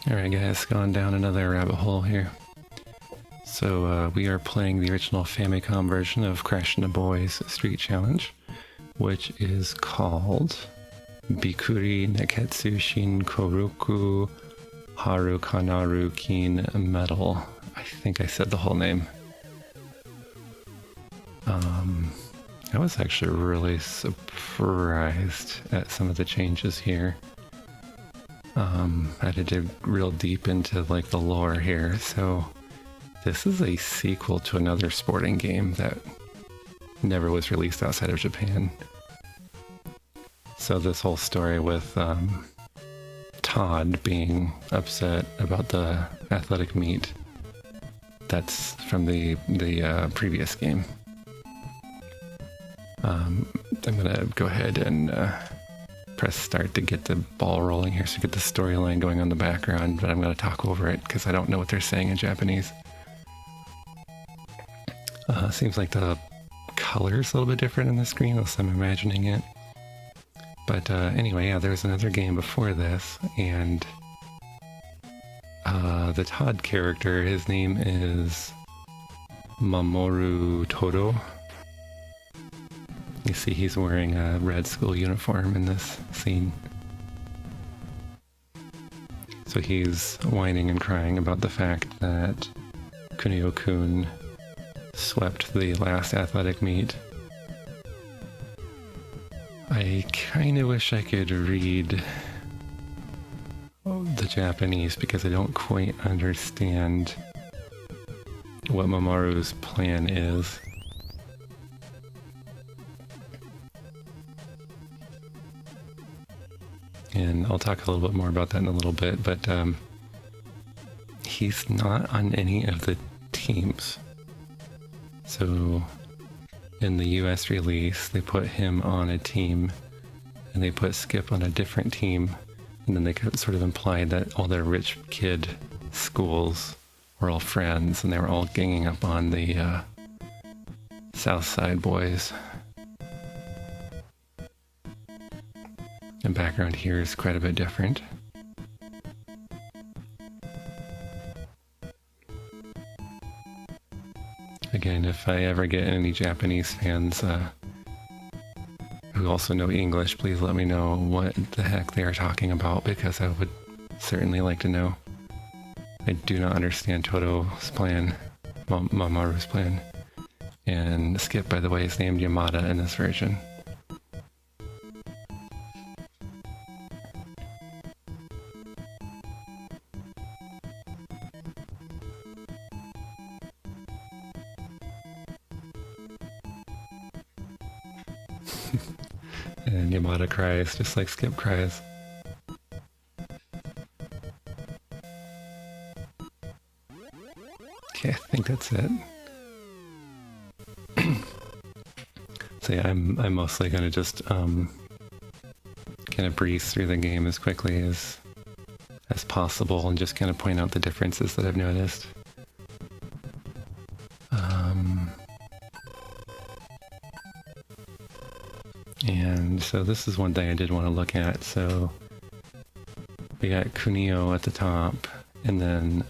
Alright guys, going down another rabbit hole here. So we are playing the original Famicom version of Crash and the Boys Street Challenge, which is called Bikkuri Nekketsu Shin Kiroku Harukanaru金メダル. I think I said the whole name. I was actually really surprised at some of the changes here. I had to dig real deep into like the lore here. So this is a sequel to another sporting game that never was released outside of Japan. So this whole story with Todd being upset about the athletic meet, that's from the previous game. I'm gonna go ahead and press start to get the ball rolling here, so get the storyline going on the background, but I'm going to talk over it because I don't know what they're saying in Japanese. Seems like the color's a little bit different on the screen, unless I'm imagining it. But anyway, yeah, there's another game before this, and the Todd character, his name is Mamoru Todo. You see he's wearing a red school uniform in this scene. So he's whining and crying about the fact that Kunio-Kun swept the last athletic meet. I kind of wish I could read the Japanese because I don't quite understand what Mamoru's plan is. And I'll talk a little bit more about that in a little bit, but he's not on any of the teams. So in the US release, they put him on a team, and they put Skip on a different team, and then they sort of implied that all their rich kid schools were all friends, and they were all ganging up on the South Side boys. The background here is quite a bit different. Again, if I ever get any Japanese fans who also know English, please let me know what the heck they are talking about, because I would certainly like to know. I do not understand Toto's plan, Mamoru's plan. And Skip, by the way, is named Yamada in this version. And Yamada cries just like Skip cries. Okay, I think that's it. So yeah, I'm mostly gonna just kind of breeze through the game as quickly as possible and just kind of point out the differences that I've noticed. And so this is one thing I did want to look at. So we got Kunio at the top, and then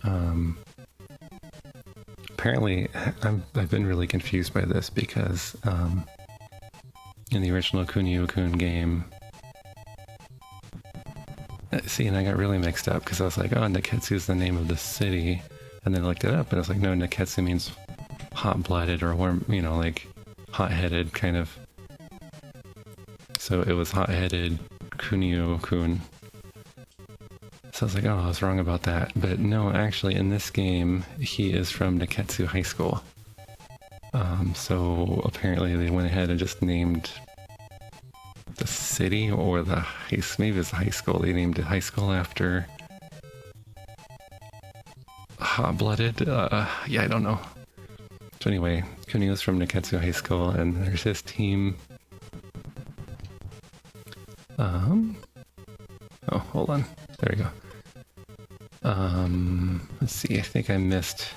apparently I've been really confused by this because in the original Kunio-Kun game, see, and I got really mixed up because I was like, oh, Nekketsu is the name of the city, and then I looked it up and I was like, no, Nekketsu means hot-blooded or warm, you know, like hot-headed kind of. So it was hot-headed Kunio-Kun. So I was like, oh, I was wrong about that. But no, actually, in this game, he is from Nekketsu High School. So apparently they went ahead and just named the city or the high, maybe it's the high school. They named it high school after hot-blooded. Yeah, I don't know. So anyway, Kunio's from Nekketsu High School, and there's his team. Oh, hold on. There we go. Let's see, I think I missed.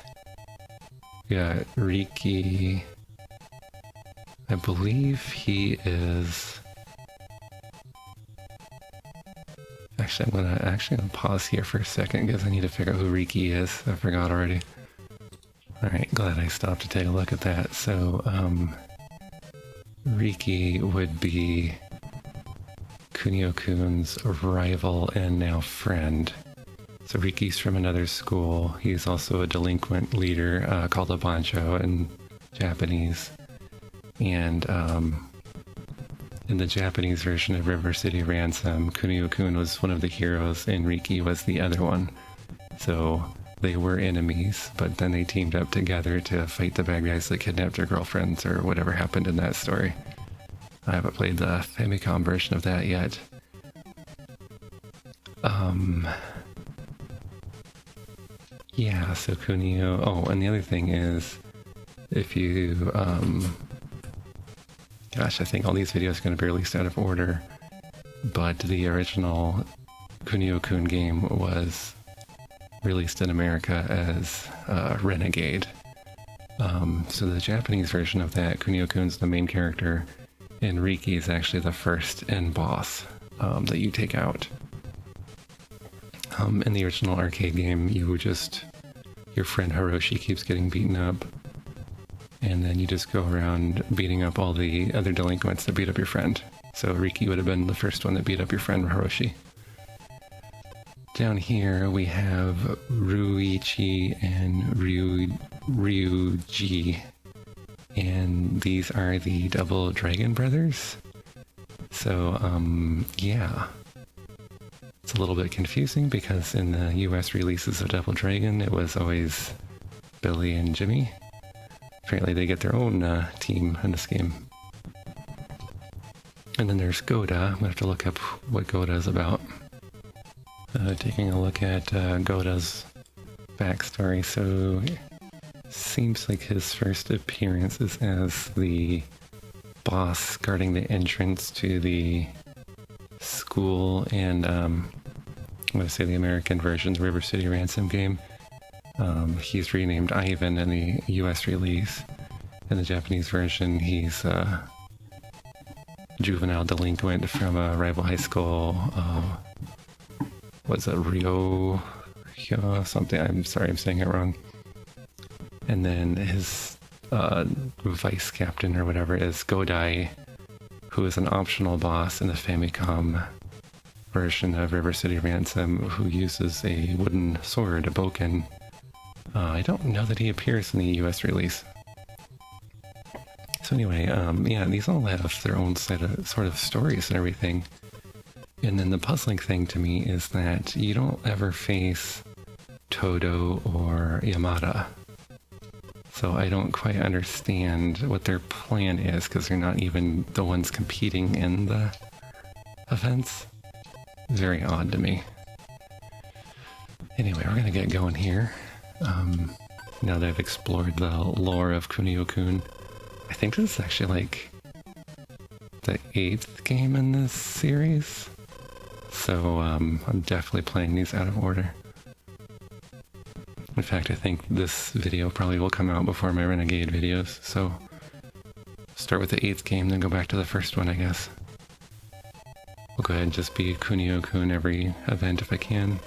We got Riki. I believe he is... Actually, I'm gonna pause here for a second because I need to figure out who Riki is. I forgot already. Alright, glad I stopped to take a look at that. So, Riki would be Kunio-Kun's rival and now friend. So Riki's from another school. He's also a delinquent leader called a bancho in Japanese. And in the Japanese version of River City Ransom, Kunio-Kun was one of the heroes and Riki was the other one. So they were enemies, but then they teamed up together to fight the bad guys that kidnapped their girlfriends or whatever happened in that story. I haven't played the Famicom version of that yet. Yeah, so Kunio... Oh, and the other thing is, if you... Gosh, I think all these videos are going to be released out of order, but the original Kunio-Kun game was released in America as Renegade. So the Japanese version of that, Kunio-Kun's the main character, and Riki is actually the first end boss that you take out. In the original arcade game, you just... Your friend Hiroshi keeps getting beaten up, and then you just go around beating up all the other delinquents that beat up your friend. So Riki would have been the first one that beat up your friend Hiroshi. Down here we have Ruichi and Ryuji, and these are the Double Dragon brothers. So, yeah. It's a little bit confusing because in the US releases of Double Dragon, it was always Billy and Jimmy. Apparently they get their own team in this game. And then there's Goda. I'm gonna have to look up what Goda is about. Taking a look at Goda's backstory. So, seems like his first appearance is as the boss guarding the entrance to the school and I'm going to say the American version, the River City Ransom game. He's renamed Ivan in the US release. In the Japanese version, he's a juvenile delinquent from a rival high school. What's it, Rio? Something. I'm sorry, I'm saying it wrong. And then his vice captain or whatever is Godai, who is an optional boss in the Famicom version of River City Ransom, who uses a wooden sword, a boken. I don't know that he appears in the US release. So anyway, yeah, these all have their own sort of stories and everything. And then the puzzling thing to me is that you don't ever face Todo or Yamada. So I don't quite understand what their plan is, because they're not even the ones competing in the events. Very odd to me. Anyway, we're gonna get going here. Now that I've explored the lore of Kunio-Kun. I think this is actually like the 8th game in this series. So I'm definitely playing these out of order. In fact, I think this video probably will come out before my Renegade videos, so start with the 8th game, then go back to the first one, I guess. We'll go ahead and just be Kunio-Kun every event if I can.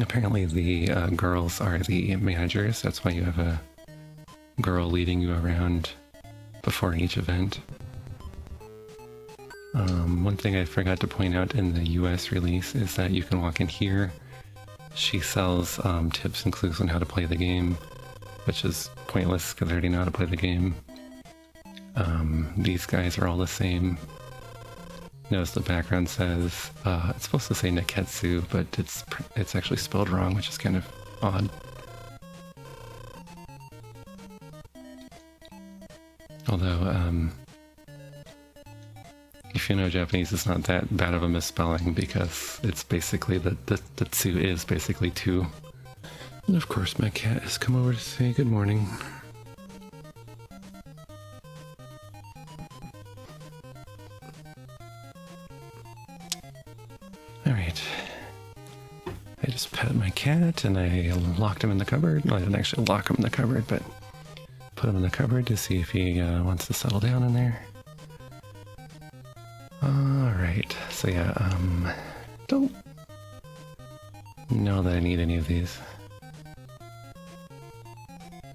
Apparently the girls are the managers, that's why you have a girl leading you around before each event. One thing I forgot to point out in the US release is that you can walk in here. She sells tips and clues on how to play the game, which is pointless because I already know how to play the game. These guys are all the same. Notice the background says, it's supposed to say Nekketsu, but it's actually spelled wrong, which is kind of odd. Although, if you know Japanese, it's not that bad of a misspelling because it's basically, the tsu is basically two. And of course my cat has come over to say good morning. Alright. I just pet my cat and I locked him in the cupboard. Well, I didn't actually lock him in the cupboard, but put him in the cupboard to see if he wants to settle down in there. Alright, so yeah, don't know that I need any of these.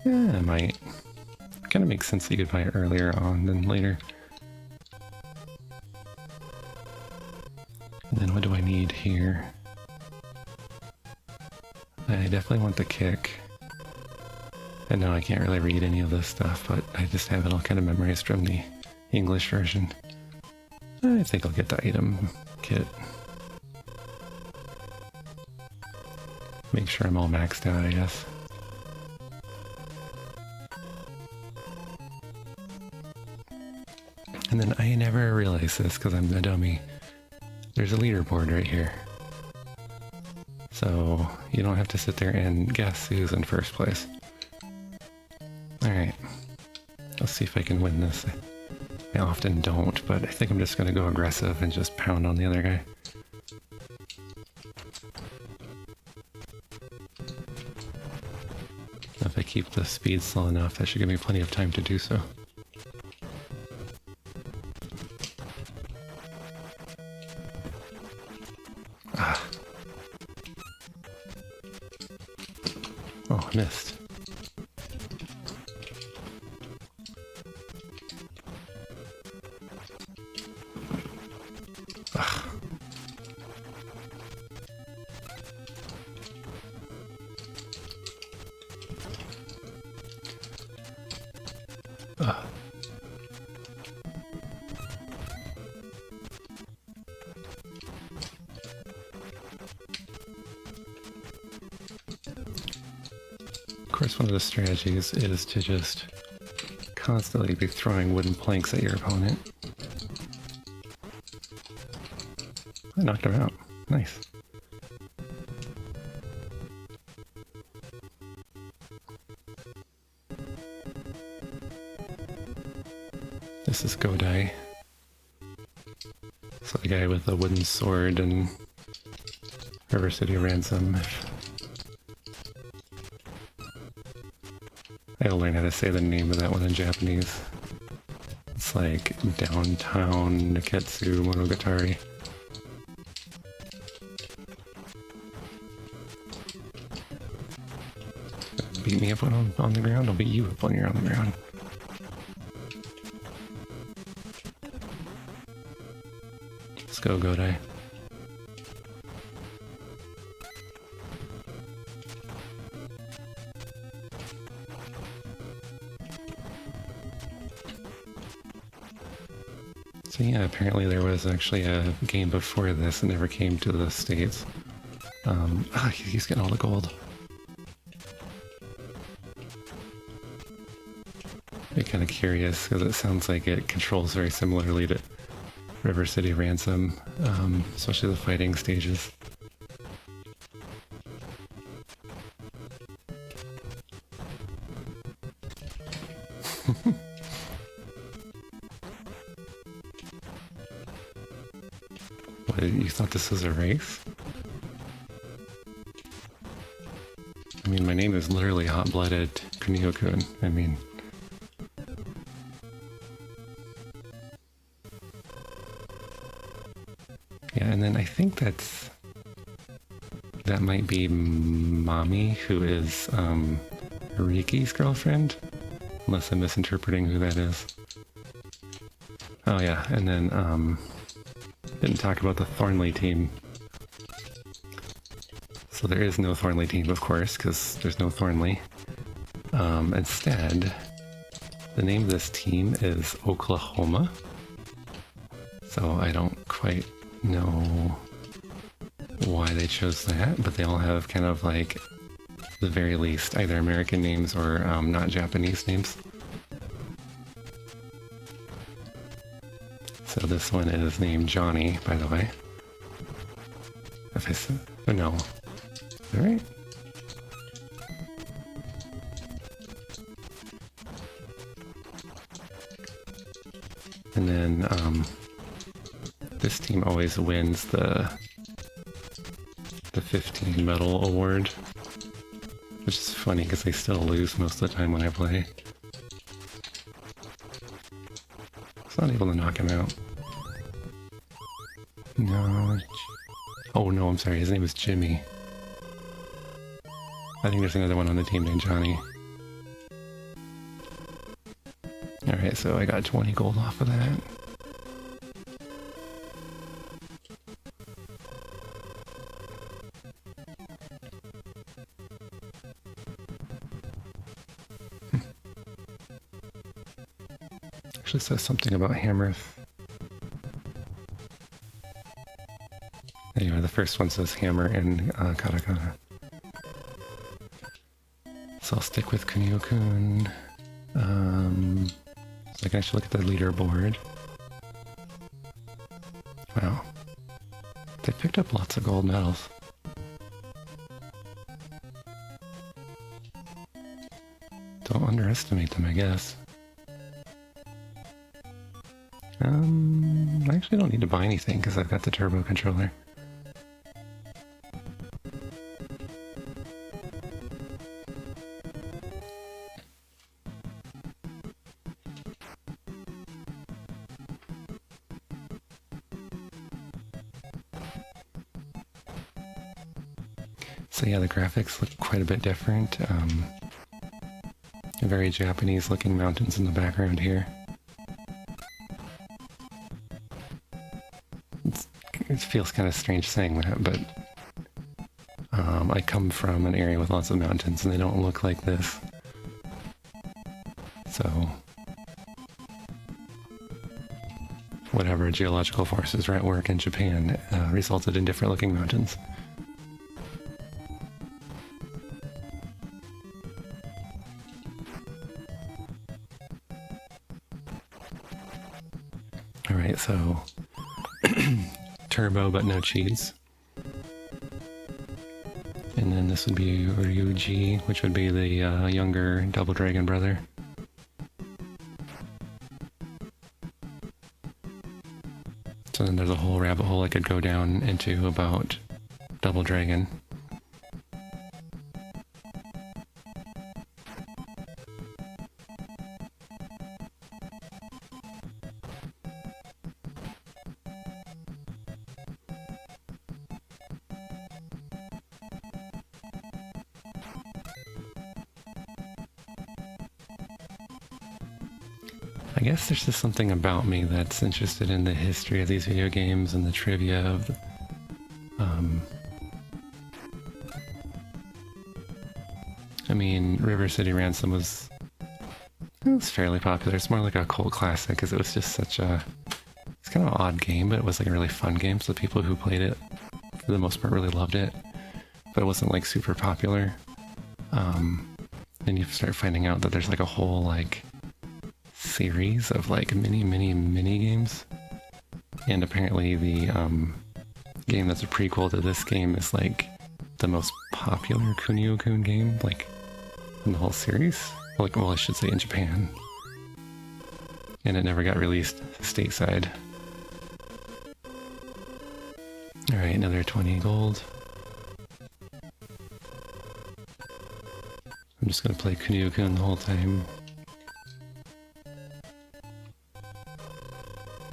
Yeah, I might. Kind of makes sense that you could buy it earlier on than later. And then what do I need here? I definitely want the kick. And no, I can't really read any of this stuff, but I just have it all kind of memorized from the English version. I think I'll get the item kit. Make sure I'm all maxed out, I guess. And then I never realized this because I'm a dummy. There's a leaderboard right here. So you don't have to sit there and guess who's in first place. Alright. Let's see if I can win this. I often don't, but I think I'm just going to go aggressive and just pound on the other guy. If I keep the speed slow enough, that should give me plenty of time to do so. Ah. Oh, I missed. Of course, one of the strategies is to just constantly be throwing wooden planks at your opponent. I knocked him out. Nice. This is Godai. So the guy with the wooden sword and River City Ransom. I gotta learn how to say the name of that one in Japanese. It's like Downtown Nekketsu Monogatari. Beat me up on the ground, I'll beat you up when you're on the ground. Let's go, Godai. So yeah, apparently there was actually a game before this that never came to the States. He's getting all the gold. I'm kind of curious, because it sounds like it controls very similarly to River City Ransom, especially the fighting stages. What, you thought this was a race? I mean, my name is literally Hot-Blooded Kunio-Kun. I mean... Yeah, and then I think that might be Mommy, who is Riki's girlfriend, unless I'm misinterpreting who that is. Oh yeah, and then didn't talk about the Thornley team. So there is no Thornley team, of course, because there's no Thornley. Instead, the name of this team is Oklahoma. So I don't quite know why they chose that, but they all have kind of like, the very least, either American names or not Japanese names. So this one is named Johnny, by the way. If I said, oh no. Alright. And then, this team always wins the 15 medal award, which is funny because they still lose most of the time when I play. It's not able to knock him out. No. Oh no, I'm sorry. His name is Jimmy. I think there's another one on the team named Johnny. Alright, so I got 20 gold off of that. Actually says something about hammers. Anyway, the first one says hammer in katakana. So I'll stick with Kunio-Kun. So I can actually look at the leaderboard. Wow. They picked up lots of gold medals. Don't underestimate them, I guess. I actually don't need to buy anything because I've got the turbo controller. So yeah, the graphics look quite a bit different. Very Japanese looking mountains in the background here. It feels kind of strange saying that, but I come from an area with lots of mountains and they don't look like this. So whatever geological forces were at work in Japan resulted in different looking mountains. Alright, so turbo but no cheese. And then this would be Ryuji, which would be the younger Double Dragon brother. So then there's a whole rabbit hole I could go down into about Double Dragon. I guess there's just something about me that's interested in the history of these video games and the trivia of the, I mean, River City Ransom was fairly popular. It's more like a cult classic because it was just such a... It's kind of an odd game, but it was like a really fun game, so the people who played it, for the most part, really loved it. But it wasn't like super popular. Then you start finding out that there's like a whole like series of like mini games, and apparently the game that's a prequel to this game is like the most popular Kunio-Kun game like in the whole series, like, well, I should say in Japan, and it never got released stateside. Alright, another 20 gold. I'm just gonna play Kunio-Kun the whole time.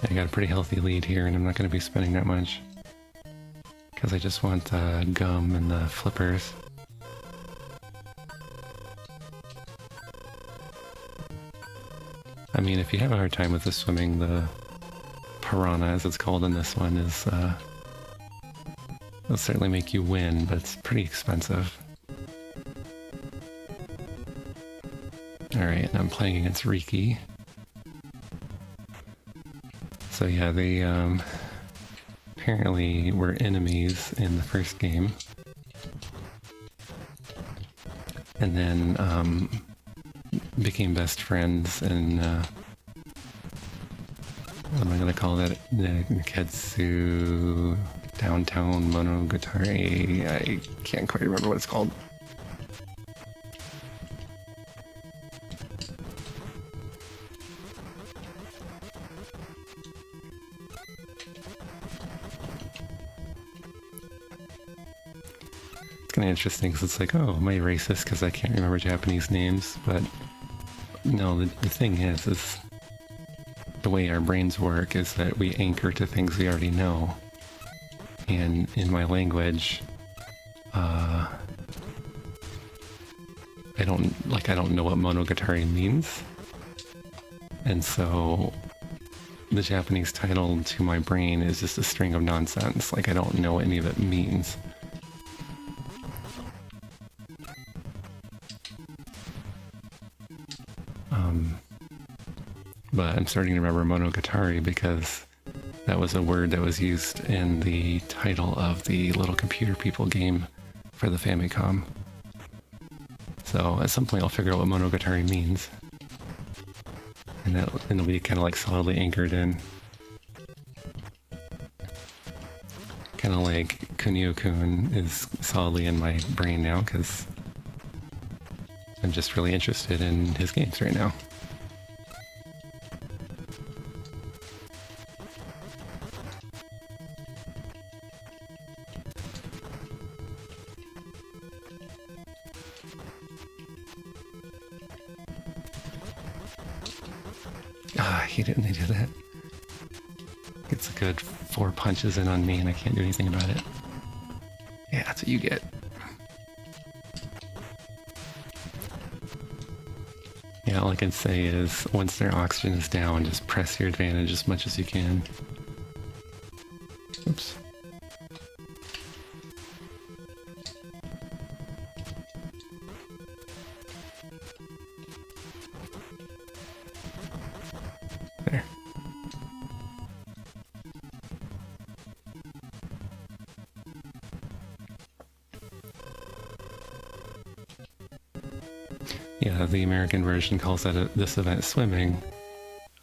I got a pretty healthy lead here, and I'm not going to be spending that much. Because I just want the gum and the flippers. I mean, if you have a hard time with the swimming, the piranha, as it's called in this one, is will certainly make you win, but it's pretty expensive. Alright, I'm playing against Riki. So yeah, they apparently were enemies in the first game. And then became best friends and what am I gonna call that? Nekketsu Downtown Monogatari. I can't quite remember what it's called. It's kind of interesting because it's like, oh, am I racist because I can't remember Japanese names? But no, the thing is the way our brains work is that we anchor to things we already know. And in my language, I don't know what monogatari means. And so the Japanese title to my brain is just a string of nonsense. Like, I don't know what any of it means. But I'm starting to remember monogatari because that was a word that was used in the title of the Little Computer People game for the Famicom. So at some point I'll figure out what monogatari means. And it'll be kind of like solidly anchored in. Kind of like Kunio-Kun is solidly in my brain now because I'm just really interested in his games right now. He didn't do that. Gets a good 4 punches in on me and I can't do anything about it. Yeah, that's what you get. Yeah, all I can say is once their oxygen is down, just press your advantage as much as you can. Oops. There. Yeah, the American version calls this event swimming.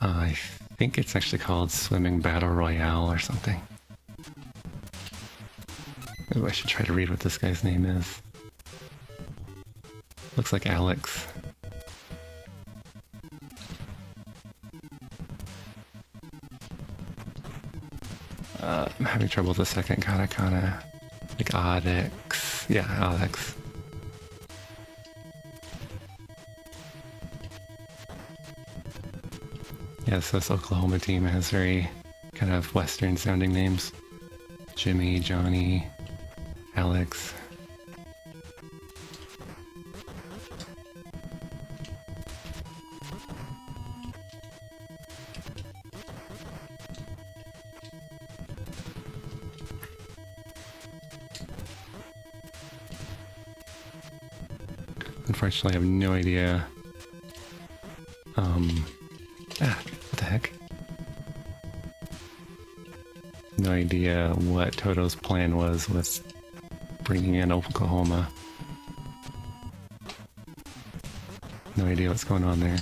I think it's actually called Swimming Battle Royale or something. Maybe I should try to read what this guy's name is. Looks like Alex. I'm having trouble with the second katakana. Like Adex. Yeah, Alex. Yeah, so this Oklahoma team has very kind of Western sounding names. Jimmy, Johnny, Alex. Unfortunately, I have no idea. What the heck? No idea what Toto's plan was with bringing in Oklahoma. No idea what's going on there.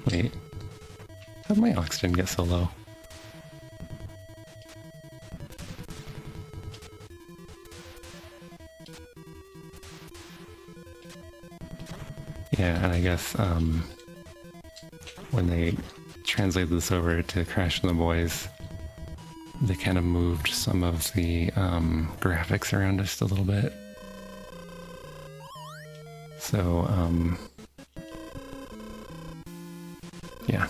Wait, how'd my oxygen get so low? Yeah, and I guess when they translated this over to Crash and the Boys, they kind of moved some of the graphics around just a little bit. So, yeah.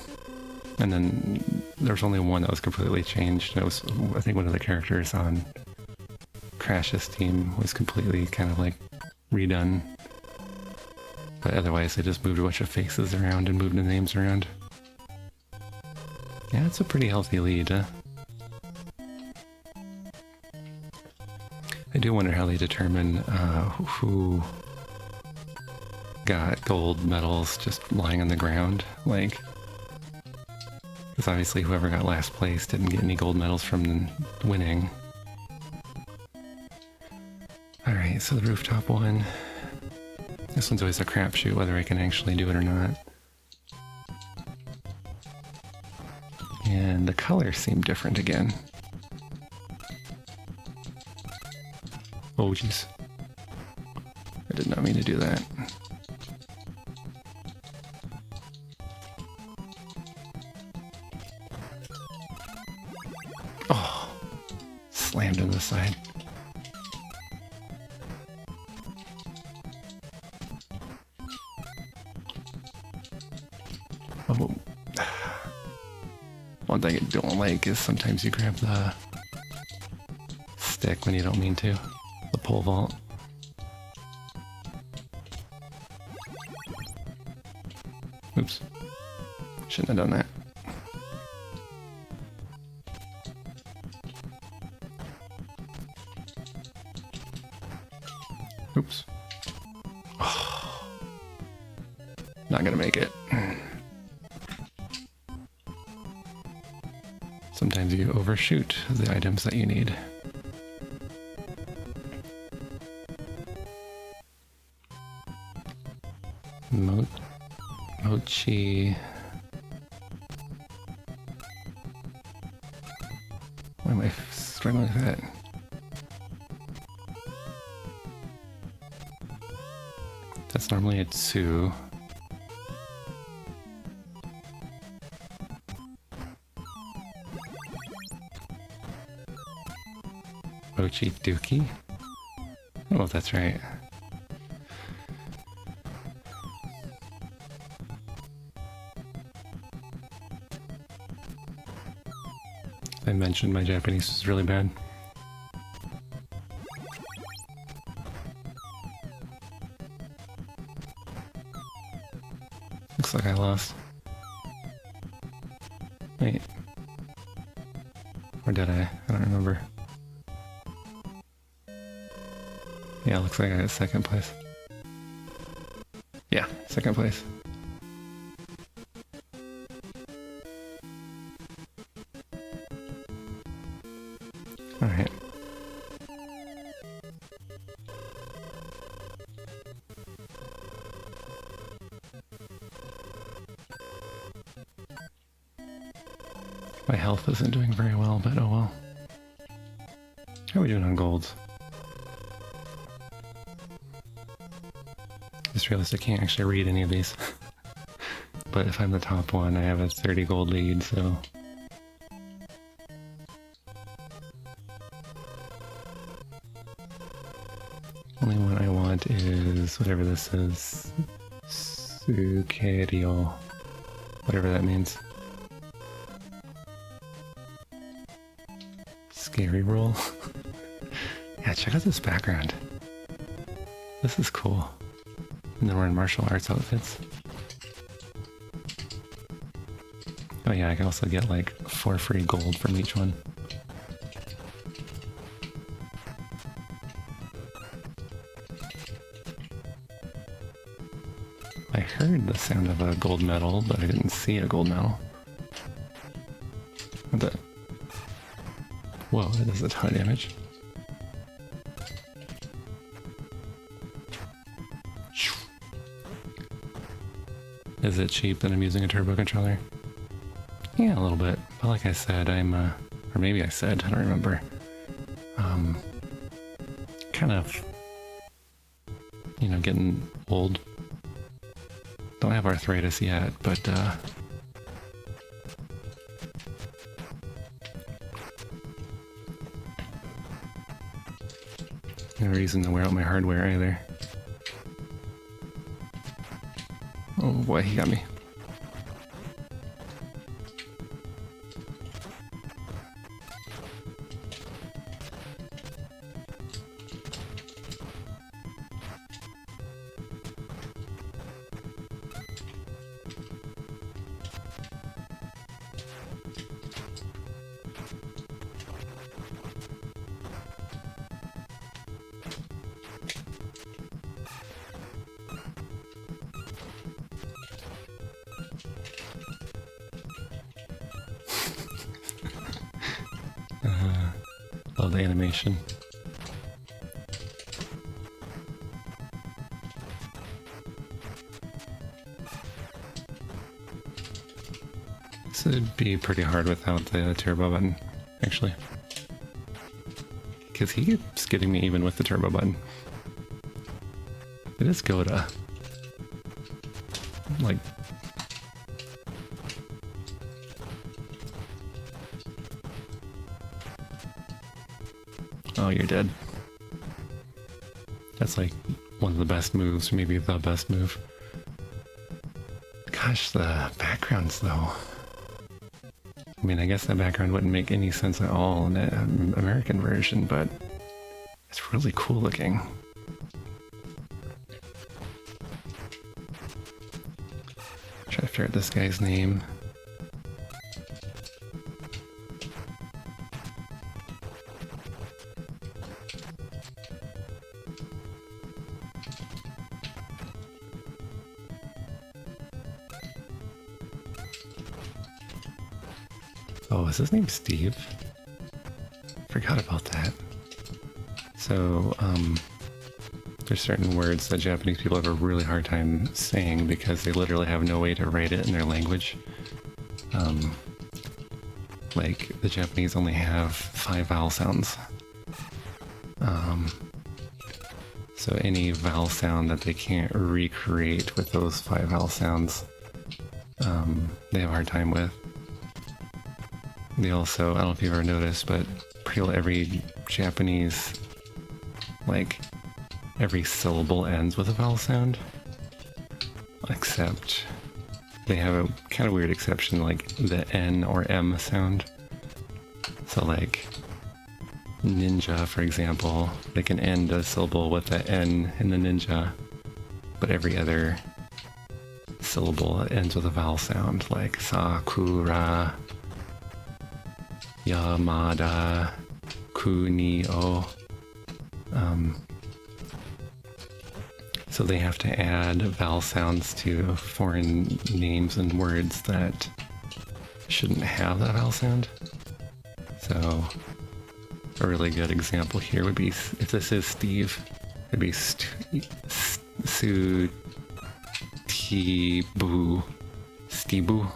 And then there was only one that was completely changed. It was, I think, one of the characters on Crash's team was completely kind of like redone. But otherwise, they just moved a bunch of faces around and moved the names around. Yeah, it's a pretty healthy lead, huh? I do wonder how they determine who got gold medals just lying on the ground. Like, because obviously whoever got last place didn't get any gold medals from winning. Alright, so the rooftop one. This one's always a crapshoot whether I can actually do it or not. And the colors seem different again. Oh jeez. I did not mean to do that. Oh, slammed in the side. Oh. One thing I don't like is sometimes you grab the stick when you don't mean to. The pole vault. Oops. Shouldn't have done that. Oops. Oh. Not gonna make it. Sometimes you overshoot the items that you need. Mochi. Why am I struggling with that? That's normally a 2. Mochi Dookie? I don't know if that's right. I mentioned my Japanese is really bad. Looks like I lost. Wait. Or did I? I don't remember. Yeah, looks like I got 2nd place. Yeah, 2nd place. Alright. My health isn't doing very well, but oh well. How are we doing on golds? Just realized I can't actually read any of these. But if I'm the top one, I have a 30 gold lead, so... Only one I want is whatever this is. Sukerio. Whatever that means. Scary roll. Yeah, check out this background. This is cool. And then we're in martial arts outfits. Oh yeah, I can also get like 4 free gold from each one. I heard the sound of a gold medal, but I didn't see a gold medal. What the? Whoa, that does a ton of damage. Is it cheap that I'm using a turbo controller? Yeah, a little bit. But like I said, I'm, or maybe I said, I don't remember. Kind of, you know, getting old. Don't have arthritis yet, but, no reason to wear out my hardware either. Oh boy, he got me. Love the animation. This would be pretty hard without the turbo button, actually. Because he keeps getting me even with the turbo button. It is go to... like... Oh, you're dead. That's like one of the best moves, maybe the best move. Gosh, the backgrounds though. I mean, I guess that background wouldn't make any sense at all in the American version, but it's really cool looking. Try to figure out this guy's name. Oh, is his name Steve? Forgot about that. So, there's certain words that Japanese people have a really hard time saying because they literally have no way to write it in their language. Like, the Japanese only have 5 vowel sounds. So any vowel sound that they can't recreate with those 5 vowel sounds, they have a hard time with. They also, I don't know if you've ever noticed, but every Japanese, like, every syllable ends with a vowel sound. Except, they have a kind of weird exception, like the N or M sound. So like, ninja, for example, they can end a syllable with the N in the ninja, but every other syllable ends with a vowel sound, like Sakura, Yamada, Kunio. So they have to add vowel sounds to foreign names and words that shouldn't have that vowel sound. So a really good example here would be, if this is Steve, it'd be Stibu. Stibu,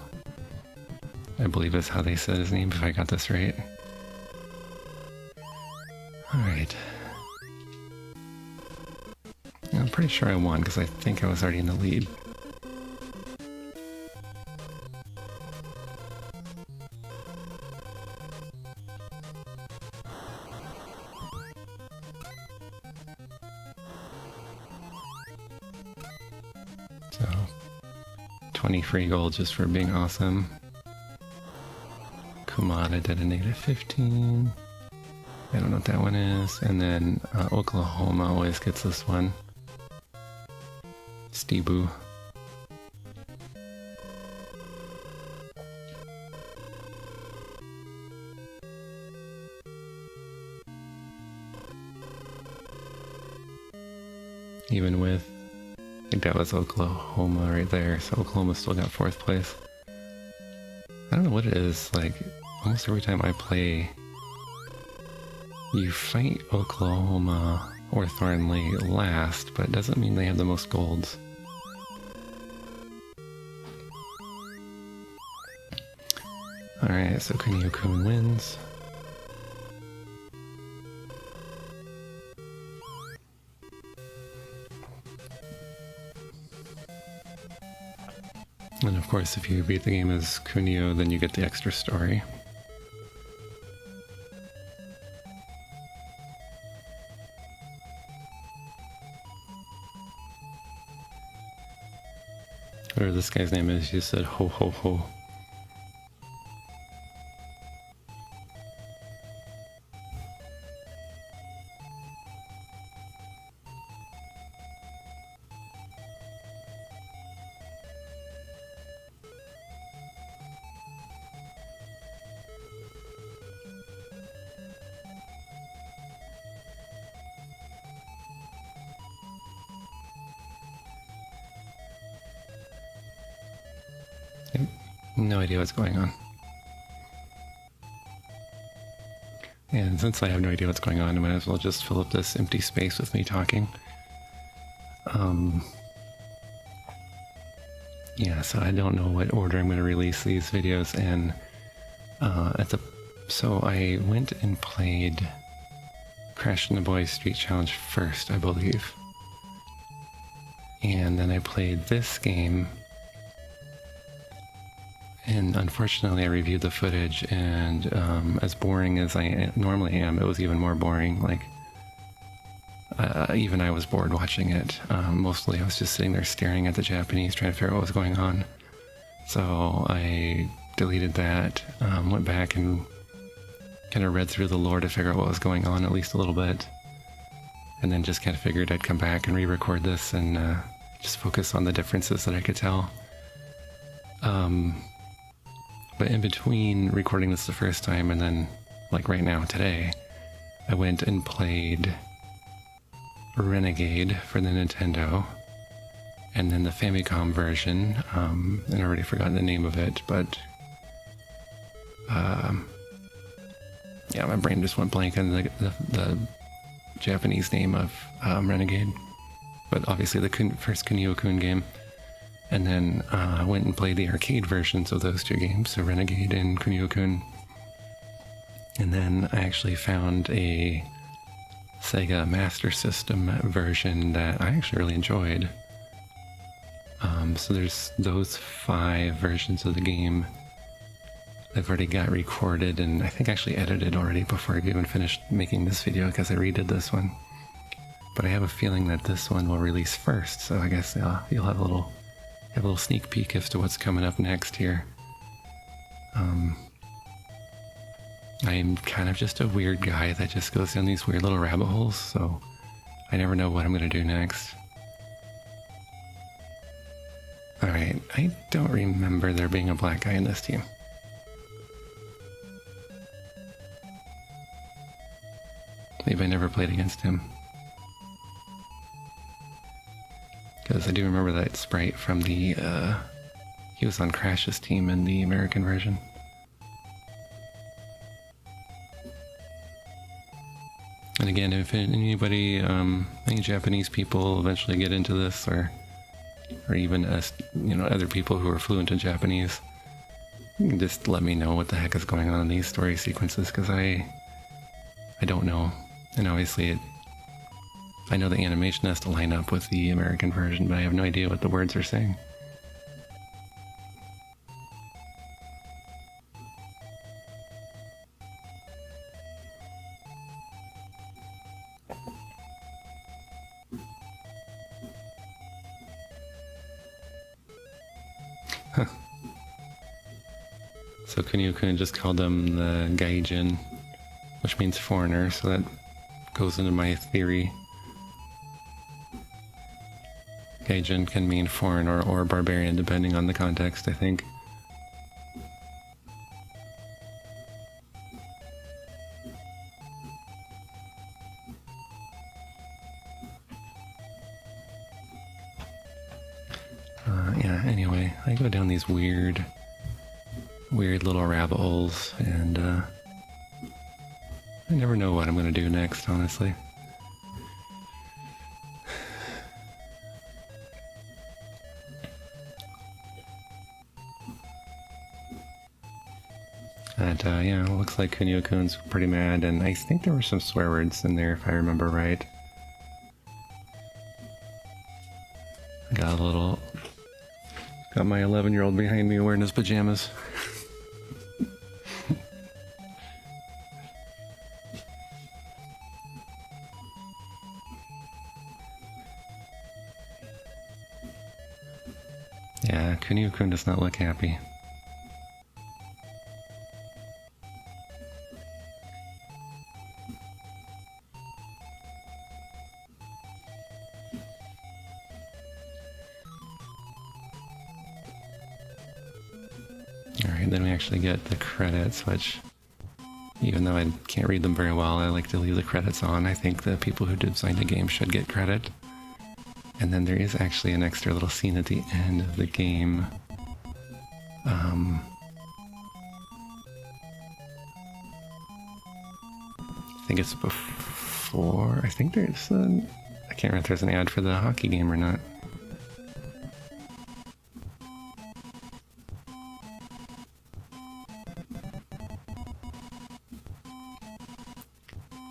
I believe is how they said his name, if I got this right. Alright. I'm pretty sure I won, because I think I was already in the lead. So, 20 free gold just for being awesome. Kumada did a -15. I don't know what that one is. And then Oklahoma always gets this one. Stibu. Even with, I think that was Oklahoma right there, so Oklahoma still got 4th place. I don't know what it is, like, almost every time I play, you fight Oklahoma or Thornley last, but it doesn't mean they have the most golds. Alright, so Kunio-Kun wins. And of course, if you beat the game as Kunio, then you get the extra story. Whatever this guy's name is, you said ho ho ho. No idea what's going on. And since I have no idea what's going on, I might as well just fill up this empty space with me talking. Yeah, so I don't know what order I'm going to release these videos in. So I went and played Crash and the Boys Street Challenge first, I believe. And then I played this game. And unfortunately, I reviewed the footage, and as boring as I normally am, it was even more boring. Like, even I was bored watching it. Mostly I was just sitting there staring at the Japanese, trying to figure out what was going on. So I deleted that, went back and kind of read through the lore to figure out what was going on at least a little bit. And then just kind of figured I'd come back and re-record this and just focus on the differences that I could tell. But in between recording this the first time and then, like right now, today, I went and played Renegade for the Nintendo, and then the Famicom version, and I already forgotten the name of it, but yeah, my brain just went blank on the Japanese name of Renegade, but obviously the first Kunio-Kun game. And then I went and played the arcade versions of those two games, so Renegade and Kunio-Kun. And then I actually found a Sega Master System version that I actually really enjoyed. So there's those 5 versions of the game. I've already got recorded and I think actually edited already before I've even finished making this video because I redid this one. But I have a feeling that this one will release first, so I guess you'll have a little sneak peek as to what's coming up next here. I'm kind of just a weird guy that just goes down these weird little rabbit holes, so I never know what I'm going to do next. Alright, I don't remember there being a black guy in this team. Maybe I never played against him. Because I do remember that sprite from the, he was on Crash's team in the American version. And again, if anybody, any Japanese people eventually get into this, or even us, other people who are fluent in Japanese, you can just let me know what the heck is going on in these story sequences, because I don't know. And obviously I know the animation has to line up with the American version, but I have no idea what the words are saying. Huh. So Kunio-Kun just called them the Gaijin, which means foreigner, so that goes into my theory. Gaijin can mean foreign or barbarian, depending on the context, I think. Yeah, anyway, I go down these weird little rabbit holes, and I never know what I'm going to do next, honestly. But yeah, it looks like Kunio-Kun's pretty mad, and I think there were some swear words in there if I remember right. Got my 11-year-old behind me wearing his pajamas. Yeah, Kunio-Kun does not look happy. Alright, then we actually get the credits, which, even though I can't read them very well, I like to leave the credits on. I think the people who designed the game should get credit. And then there is actually an extra little scene at the end of the game. I think it's before, I think there's a, I can't remember if there's an ad for the hockey game or not.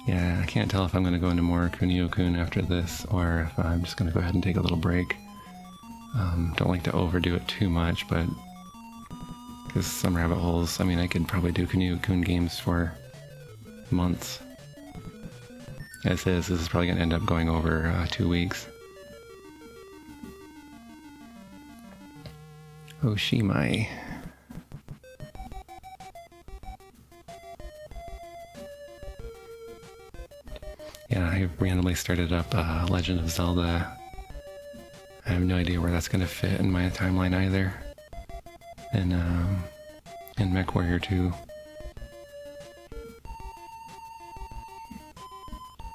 Yeah, I can't tell if I'm going to go into more Kunio-Kun after this, or if I'm just going to go ahead and take a little break. Don't like to overdo it too much, but Because some rabbit holes, I mean, I could probably do Kunio-Kun games for months. As is, this is probably going to end up going over 2 weeks. Oshimai. Yeah, I randomly started up Legend of Zelda. I have no idea where that's going to fit in my timeline either. And MechWarrior 2.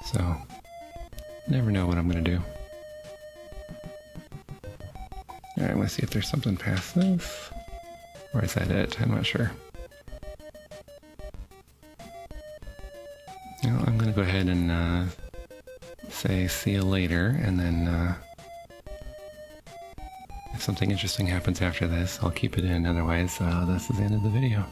So, never know what I'm going to do. Alright, let's see if there's something past this. Or is that it? I'm not sure. Well, I'm going to go ahead and say see you later, and then if something interesting happens after this, I'll keep it in. Otherwise, this is the end of the video.